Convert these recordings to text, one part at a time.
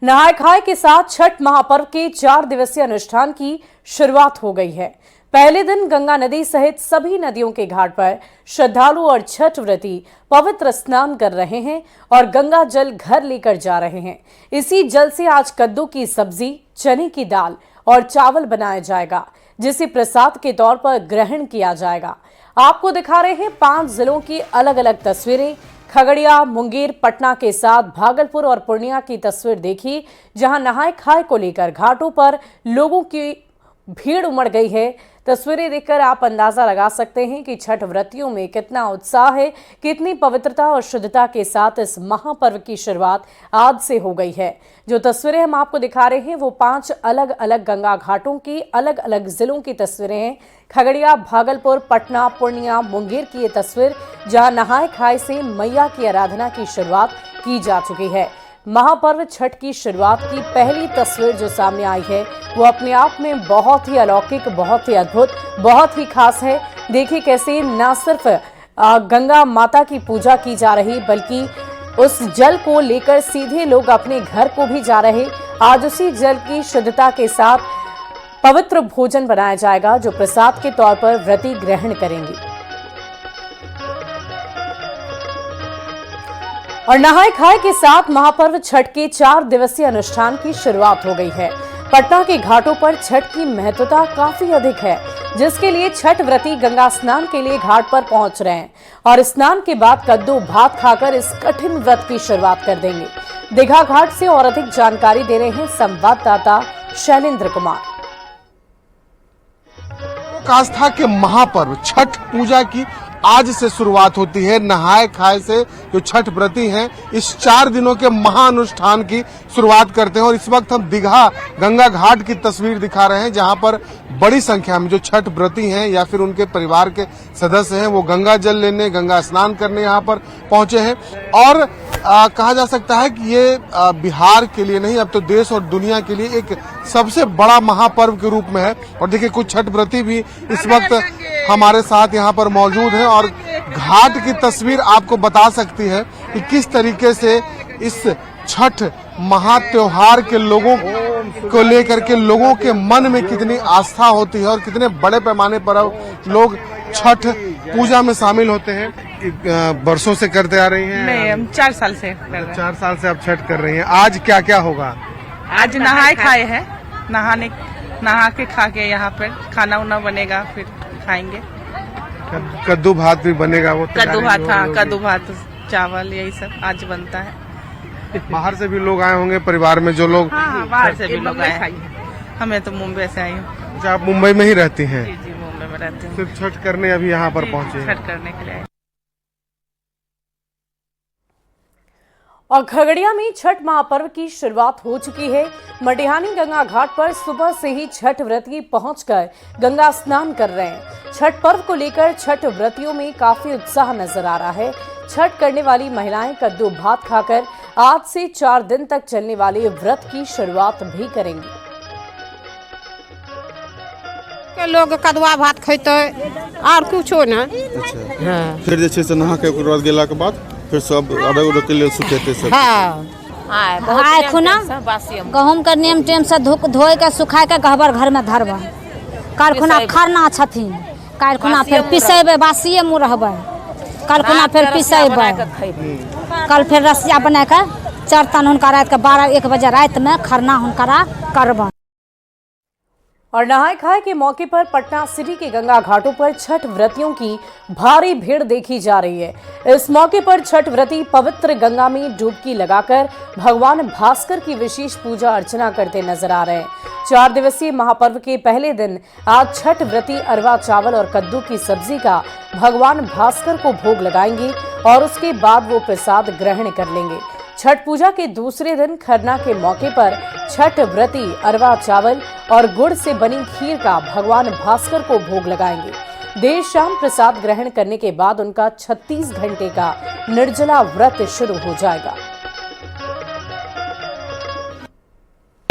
नहाय खाए के साथ छठ महापर्व के 4 दिवसीय अनुष्ठान की शुरुआत हो गई है। पहले दिन गंगा नदी सहित सभी नदियों के घाट पर श्रद्धालु और छठ व्रती पवित्र स्नान कर रहे हैं और गंगा जल घर लेकर जा रहे हैं। इसी जल से आज कद्दू की सब्जी, चने की दाल और चावल बनाया जाएगा, जिसे प्रसाद के तौर पर ग्रहण किया जाएगा। आपको दिखा रहे हैं 5 जिलों की अलग अलग तस्वीरें। खगड़िया, मुंगेर, पटना के साथ भागलपुर और पूर्णिया की तस्वीर देखी, जहां नहाय खाए को लेकर घाटों पर लोगों की भीड़ उमड़ गई है। तस्वीरें देखकर आप अंदाजा लगा सकते हैं कि छठ व्रतियों में कितना उत्साह है, कितनी पवित्रता और शुद्धता के साथ इस महापर्व की शुरुआत आज से हो गई है। जो तस्वीरें हम आपको दिखा रहे हैं वो 5 अलग अलग गंगा घाटों की अलग अलग जिलों की तस्वीरें हैं। खगड़िया, भागलपुर, पटना, पूर्णिया, मुंगेर की ये तस्वीर, जहां नहाय खाए से मैया की आराधना की शुरुआत की जा चुकी है। महापर्व छठ की शुरुआत की पहली तस्वीर जो सामने आई है वो अपने आप में बहुत ही अलौकिक, बहुत ही अद्भुत, बहुत ही खास है। देखिए कैसे न सिर्फ गंगा माता की पूजा की जा रही, बल्कि उस जल को लेकर सीधे लोग अपने घर को भी जा रहे। आज उसी जल की शुद्धता के साथ पवित्र भोजन बनाया जाएगा, जो प्रसाद के तौर पर व्रती ग्रहण करेंगे। और नहाय खाए के साथ महापर्व छठ के 4 दिवसीय अनुष्ठान की शुरुआत हो गई है। पटना के घाटों पर छठ की महत्वता काफी अधिक है, जिसके लिए छठ व्रती गंगा स्नान के लिए घाट पर पहुंच रहे हैं और स्नान के बाद कद्दू भात खाकर इस कठिन व्रत की शुरुआत कर देंगे। दीघा घाट से और अधिक जानकारी दे रहे हैं संवाददाता शैलेंद्र कुमार। आस्था के महापर्व छठ पूजा की आज से शुरुआत होती है। नहाय खाए से जो छठ व्रती हैं इस 4 दिनों के महाअनुष्ठान की शुरुआत करते हैं और इस वक्त हम दीघा गंगा घाट की तस्वीर दिखा रहे हैं, जहां पर बड़ी संख्या में जो छठ व्रती हैं या फिर उनके परिवार के सदस्य हैं वो गंगा जल लेने, गंगा स्नान करने यहाँ पर पहुंचे हैं। और कहा जा सकता है कि ये बिहार के लिए नहीं, अब तो देश और दुनिया के लिए एक सबसे बड़ा महापर्व के रूप में है। और देखिए कुछ छठ व्रती भी इस वक्त हमारे साथ यहाँ पर मौजूद हैं और घाट की तस्वीर आपको बता सकती है कि किस तरीके से इस छठ महा त्योहार के लोगों को लेकर के लोगों के मन में कितनी आस्था होती है और कितने बड़े पैमाने पर अब लोग छठ पूजा में शामिल होते हैं। बरसों से करते आ रही हैं? नहीं, हम 4 साल से कर रहे हैं। 4 साल से आप छठ कर रही हैं। आज क्या क्या होगा? आज नहाए खाए हैं, नहा के खा के यहाँ पर खाना उना बनेगा, फिर खाएंगे। कद्दू भात भी बनेगा? वो कद्दू भात, हाँ, कद्दू भात, चावल, यही सब आज बनता है। बाहर से भी लोग आए होंगे परिवार में, जो लोग? हाँ, बाहर से भी लोग आए हैं। हमें तो मुंबई से आई हूँ। अच्छा, आप मुंबई में ही रहती हैं? जी, मुंबई में रहती हूँ। सिर्फ छठ करने अभी यहाँ पर पहुँचे? छठ करने के लिए। और खगड़िया में छठ महापर्व की शुरुआत हो चुकी है। मटिहानी गंगा घाट पर सुबह से ही छठ व्रती पहुंचकर गंगा स्नान कर रहे हैं। छठ पर्व को लेकर छठ व्रतियों में काफी उत्साह नजर आ रहा है। छठ करने वाली महिलाएं कद्दू भात खाकर आज से 4 दिन तक चलने वाले व्रत की शुरुआत भी करेंगी। लोग कदुआ भात खेते और कुछ ना। अच्छा, हाँ। फिर जैसे से नहा के बाद गेला के बाद फिर सब अरग उरग के लिए सुखेते सब। हाँ, खुना गहूम के नियम टेम से धोए के सुखा के गहबर घर में धरबा। काल खुना खरना छथिन, काल खुना फिर पिसेबे, बासिए मुँह रहबे, कल खुना फिर पिसेबे, कल फिर रसिया बना के चरतन हुनका रात के 12-1 बजे रात में खरना हुनकरा करबा। और नहाय खाए के मौके पर पटना सिटी के गंगा घाटों पर छठ व्रतियों की भारी भीड़ देखी जा रही है। इस मौके पर छठ व्रती पवित्र गंगा में डुबकी लगाकर भगवान भास्कर की विशेष पूजा अर्चना करते नजर आ रहे हैं। 4 दिवसीय महापर्व के पहले दिन आज छठ व्रती अरवा चावल और कद्दू की सब्जी का भगवान भास्कर को भोग लगाएंगे और उसके बाद वो प्रसाद ग्रहण कर लेंगे। छठ पूजा के दूसरे दिन खरना के मौके पर छठ व्रती अरवा चावल और गुड़ से बनी खीर का भगवान भास्कर को भोग लगाएंगे। देर शाम प्रसाद ग्रहण करने के बाद उनका 36 घंटे का निर्जला व्रत शुरू हो जाएगा।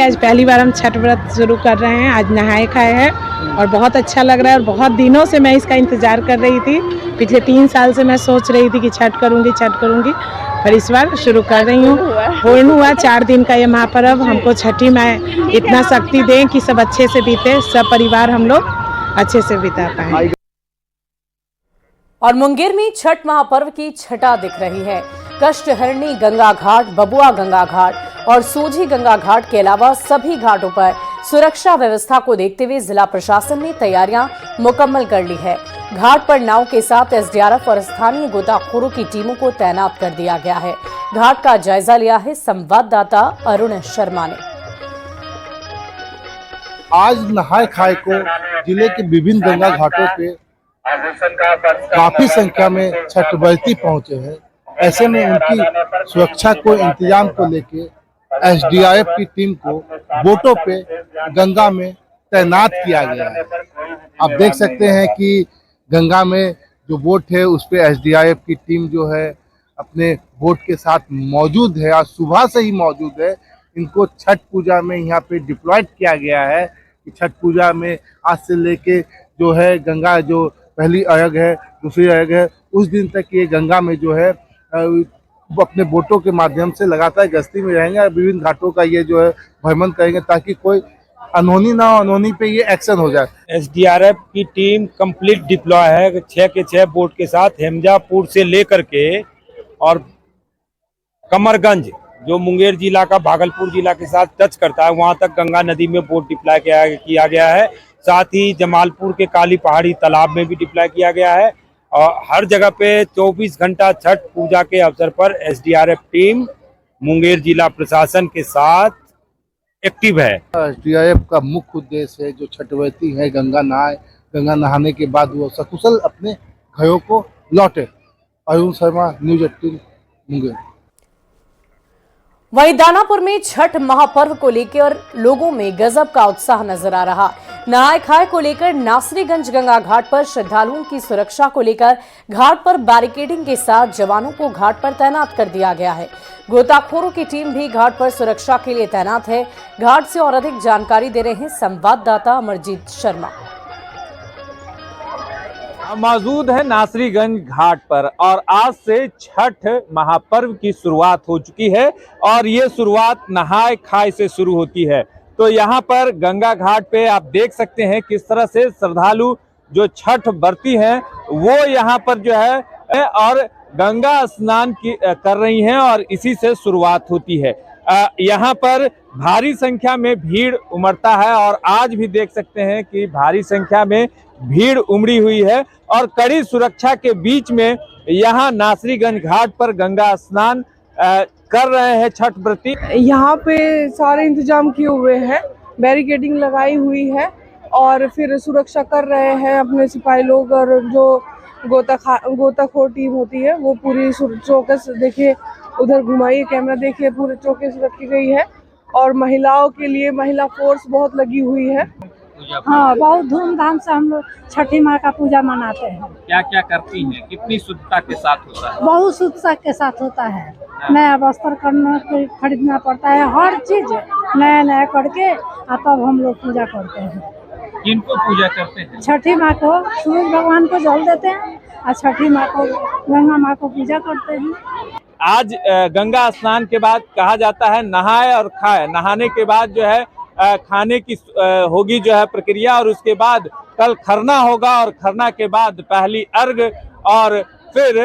आज पहली बार हम छठ व्रत शुरू कर रहे हैं। आज नहाए खाए हैं और बहुत अच्छा लग रहा है और बहुत दिनों से मैं इसका इंतज़ार कर रही थी। पिछले 3 साल से मैं सोच रही थी कि छठ करूँगी पर इस बार शुरू कर रही हूँ। पूर्ण हुआ 4 दिन का ये महापर्व। हमको छठी माँ इतना शक्ति दें कि सब अच्छे से बीते, सब परिवार हम लोग अच्छे से बिता पाएं। और मुंगेर में छठ महापर्व की छटा दिख रही है। कष्टहरणी गंगा घाट, बबुआ गंगा घाट और सोझी गंगा घाट के अलावा सभी घाटों पर सुरक्षा व्यवस्था को देखते हुए जिला प्रशासन ने तैयारियां मुकम्मल कर ली है। घाट पर नाव के साथ एसडीआरएफ और स्थानीय गोताखोरों की टीमों को तैनात कर दिया गया है। घाट का जायजा लिया है संवाददाता अरुण शर्मा ने। आज नहाय खाए को जिले के विभिन्न गंगा घाटों पे काफी संख्या में छठ व्रती पहुंचे हैं। ऐसे में उनकी सुरक्षा को इंतजाम को लेके एसडीआरएफ की टीम को बोटों पे गंगा में तैनात किया गया है। आप देख सकते हैं कि गंगा में जो बोट है उस पे एसडीआरएफ की टीम जो है अपने बोट के साथ मौजूद है। आज सुबह से ही मौजूद है। इनको छठ पूजा में यहाँ पे डिप्लॉयड किया गया है कि छठ पूजा में आज से लेके जो है गंगा जो पहली अर्घ है, दूसरी अर्घ है, उस दिन तक ये गंगा में जो है अपने बोटों के माध्यम से लगातार गश्ती में रहेंगे और विभिन्न घाटों का ये जो है भ्रमण करेंगे ताकि कोई अनहोनी ना हो, अनहोनी पे ये एक्शन हो जाए। एसडीआरएफ की टीम कंप्लीट डिप्लॉय है 6 के 6 बोट के साथ हेमजापुर से लेकर के और कमरगंज जो मुंगेर जिला का भागलपुर जिला के साथ टच करता है वहां तक गंगा नदी में बोट डिप्लॉय किया गया है। साथ ही जमालपुर के काली पहाड़ी तालाब में भी डिप्लॉय किया गया है और हर जगह पे 24 घंटा छठ पूजा के अवसर पर एसडीआरएफ टीम मुंगेर जिला प्रशासन के साथ एक्टिव है। एसडीआरएफ का मुख्य उद्देश्य है जो छठ व्रती है गंगा नहाने के बाद वो सकुशल अपने घरों को लौटे। अरुण शर्मा, न्यूज़ 18 मुंगेर। वहीं दानापुर में छठ महापर्व को लेकर लोगों में गजब का उत्साह नजर आ रहा। नहाय खाए को लेकर नासरीगंज गंगा घाट पर श्रद्धालुओं की सुरक्षा को लेकर घाट पर बैरिकेडिंग के साथ जवानों को घाट पर तैनात कर दिया गया है। गोताखोरों की टीम भी घाट पर सुरक्षा के लिए तैनात है। घाट से और अधिक जानकारी दे रहे हैं संवाददाता अमरजीत शर्मा। मौजूद है नासरीगंज घाट पर और आज से छठ महापर्व की शुरुआत हो चुकी है और ये शुरुआत नहाय खाए से शुरू होती है। तो यहाँ पर गंगा घाट पे आप देख सकते हैं किस तरह से श्रद्धालु जो छठ व्रती हैं वो यहाँ पर जो है और गंगा स्नान कर रही हैं और इसी से शुरुआत होती है। यहाँ पर भारी संख्या में भीड़ उमड़ता है और आज भी देख सकते हैं कि भारी संख्या में भीड़ उमड़ी हुई है और कड़ी सुरक्षा के बीच में यहाँ नासरीगंज घाट पर गंगा स्नान कर रहे हैं छठ व्रती। यहाँ पे सारे इंतजाम किए हुए हैं, बैरिकेडिंग लगाई हुई है और फिर सुरक्षा कर रहे हैं अपने सिपाही लोग और जो गोताखोर टीम होती है वो पूरी चौकस देखिए, उधर घुमाइए कैमरा, देखिए पूरे चौकस रखी गई है और महिलाओं के लिए महिला फोर्स बहुत लगी हुई है। हाँ, बहुत धूमधाम से हम लोग छठी माँ का पूजा मनाते हैं। क्या क्या करती हैं? कितनी शुद्धता के साथ होता है? बहुत शुद्धता के साथ होता है। नया वस्त्र खरीदना पड़ता है, हर चीज नया करके तब हम लोग पूजा करते हैं। किनको पूजा करते हैं? छठी माँ को, सूरज भगवान को जल देते हैं और छठी माँ को, गंगा माँ को पूजा करते हैं। आज गंगा स्नान के बाद कहा जाता है नहाए और खाए। नहाने के बाद जो है खाने की होगी जो है प्रक्रिया और उसके बाद कल खरना होगा और खरना के बाद पहली अर्घ और फिर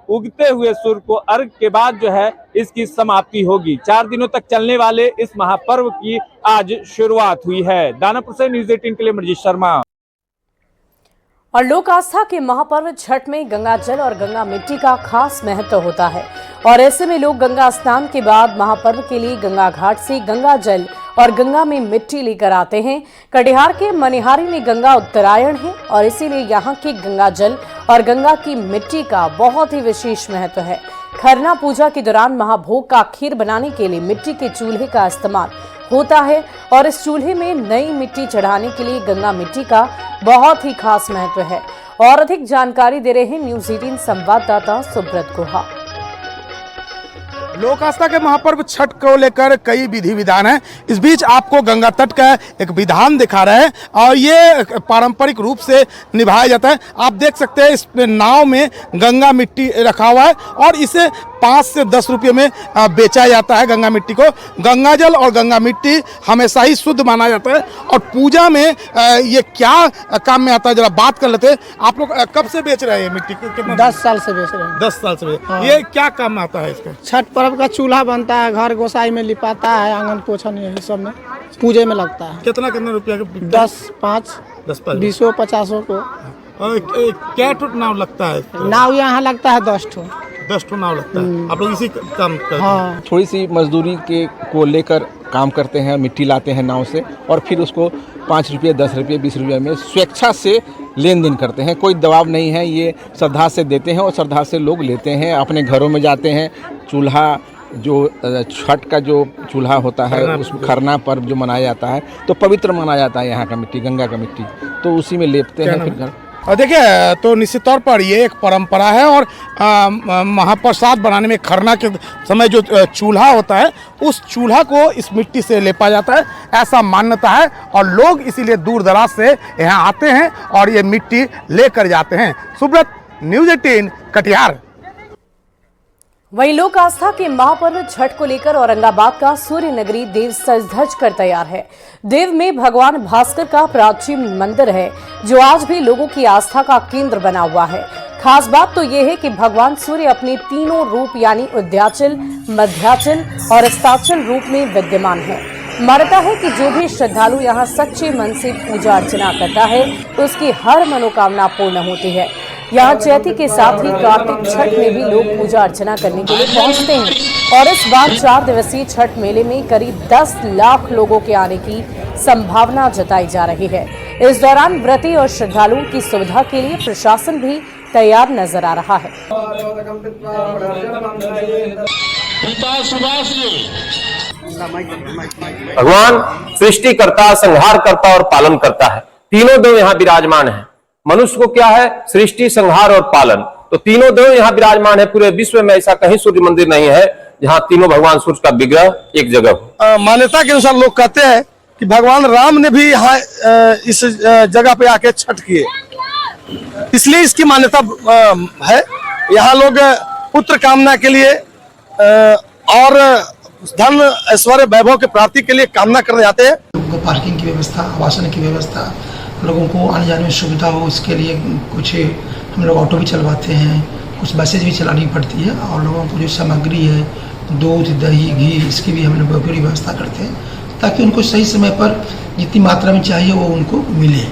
उगते हुए सूर्य को अर्घ के बाद जो है इसकी समाप्ति होगी। 4 दिनों तक चलने वाले इस महापर्व की आज शुरुआत हुई है। दानापुर से न्यूज़ 18 के लिए अमरजीत शर्मा। और लोक आस्था के महापर्व छठ में गंगा जल और गंगा मिट्टी का खास महत्व होता है और ऐसे में लोग गंगा स्नान के बाद महापर्व के लिए गंगा घाट से गंगा जल और गंगा में मिट्टी लेकर आते हैं। कटिहार के मनिहारी में गंगा उत्तरायण है और इसीलिए यहाँ के गंगा जल और गंगा की मिट्टी का बहुत ही विशेष महत्व है। खरना पूजा के दौरान महाभोग का खीर बनाने के लिए मिट्टी के चूल्हे का इस्तेमाल होता है और इस चूल्हे में नई मिट्टी चढ़ाने के लिए गंगा मिट्टी का बहुत ही खास महत्व है। और अधिक जानकारी दे रहे हैं न्यूज़ 18 संवाददाता सुब्रत गुहा। लोक आस्था के महापर्व छठ को लेकर कई विधि विधान हैं। इस बीच आपको गंगा तट का एक विधान दिखा रहे हैं और ये पारंपरिक रूप से निभाया जाता है। आप देख सकते हैं इस नाव में गंगा मिट्टी रखा हुआ है और इसे 5 से 10 रुपये में बेचा जाता है। गंगा मिट्टी को, गंगा जल और गंगा मिट्टी हमेशा ही शुद्ध माना जाता है और पूजा में ये क्या काम में आता है जरा बात कर लेते हैं। आप लोग कब से बेच रहे हैं मिट्टी को? कितना? 10 साल से बेच रहे हैं। 10 साल से ये क्या काम में आता है इसका? छठ पर्व का चूल्हा बनता है, घर गोसाई में लिपाता है, आंगन पोछन यही सब में पूजे में लगता है। कितना रुपया? 10, 5, 20, 50 को। क्या ठो नाव लगता है? नाव यहाँ लगता है 10 ठो। 10 ठो नाव लगता है। आप लोग इसी काम करते हैं? हाँ, थोड़ी सी मजदूरी को लेकर काम करते हैं, मिट्टी लाते हैं नाव से और फिर उसको 5 रुपये, 10 रुपये, 20 रुपये में स्वेच्छा से लेन देन करते हैं। कोई दबाव नहीं है, ये श्रद्धा से देते हैं और श्रद्धा से लोग लेते हैं, अपने घरों में जाते हैं। चूल्हा जो छठ का जो चूल्हा होता है उस खरना पर्व जो मनाया जाता है तो पवित्र माना जाता है यहाँ का मिट्टी, गंगा का मिट्टी, तो उसी में लेपते हैं फिर घर। और देखिए तो निश्चित तौर पर ये एक परंपरा है और महाप्रसाद बनाने में खरना के समय जो चूल्हा होता है उस चूल्हा को इस मिट्टी से लेपा जाता है, ऐसा मान्यता है और लोग इसीलिए दूर दराज से यहाँ आते हैं और ये मिट्टी लेकर जाते हैं। सुब्रत, न्यूज़ 18 कटिहार। वहीं लोक आस्था के महापर्व छठ को लेकर औरंगाबाद का सूर्य नगरी देव सज धज कर तैयार है। देव में भगवान भास्कर का प्राचीन मंदिर है जो आज भी लोगों की आस्था का केंद्र बना हुआ है। खास बात तो यह है कि भगवान सूर्य अपने तीनों रूप यानी उदयाचल, मध्याचल और अस्ताचल रूप में विद्यमान है। मान्यता है कि जो भी श्रद्धालु यहाँ सच्चे मन से पूजा अर्चना करता है उसकी हर मनोकामना पूर्ण होती है। यहाँ चैती के साथ ही कार्तिक छठ में भी लोग पूजा अर्चना करने के लिए पहुँचते हैं और इस बार 4 दिवसीय छठ मेले में करीब 10 लाख लोगों के आने की संभावना जताई जा रही है। इस दौरान व्रती और श्रद्धालुओं की सुविधा के लिए प्रशासन भी तैयार नजर आ रहा है। भगवान सृष्टिकर्ता, संहारकर्ता और पालन करता है। तीनों देव यहाँ विराजमान है। मनुष्य को क्या है? सृष्टि, संहार और पालन। तो तीनों देव यहाँ विराजमान है। पूरे विश्व में ऐसा कहीं सूर्य मंदिर नहीं है जहाँ तीनों भगवान सूर्य का विग्रह एक जगह हो। मान्यता के अनुसार लोग कहते हैं कि भगवान राम ने भी यहाँ इस जगह पे आके छठ किए, इसलिए इसकी मान्यता है। यहाँ लोग पुत्र कामना के लिए और धन ऐश्वर्य वैभव के प्राप्ति के लिए कामना करने जाते हैं। लोगों को पार्किंग की व्यवस्था, आवासन की व्यवस्था, लोगों को आने जाने में सुविधा हो, इसके लिए कुछ हम लोग ऑटो भी चलवाते हैं, कुछ बसेज भी चलानी पड़ती है और लोगों को जो सामग्री है दूध, दही, घी, इसकी भी हम लोग पूरी व्यवस्था करते हैं ताकि उनको सही समय पर जितनी मात्रा में चाहिए वो उनको मिले।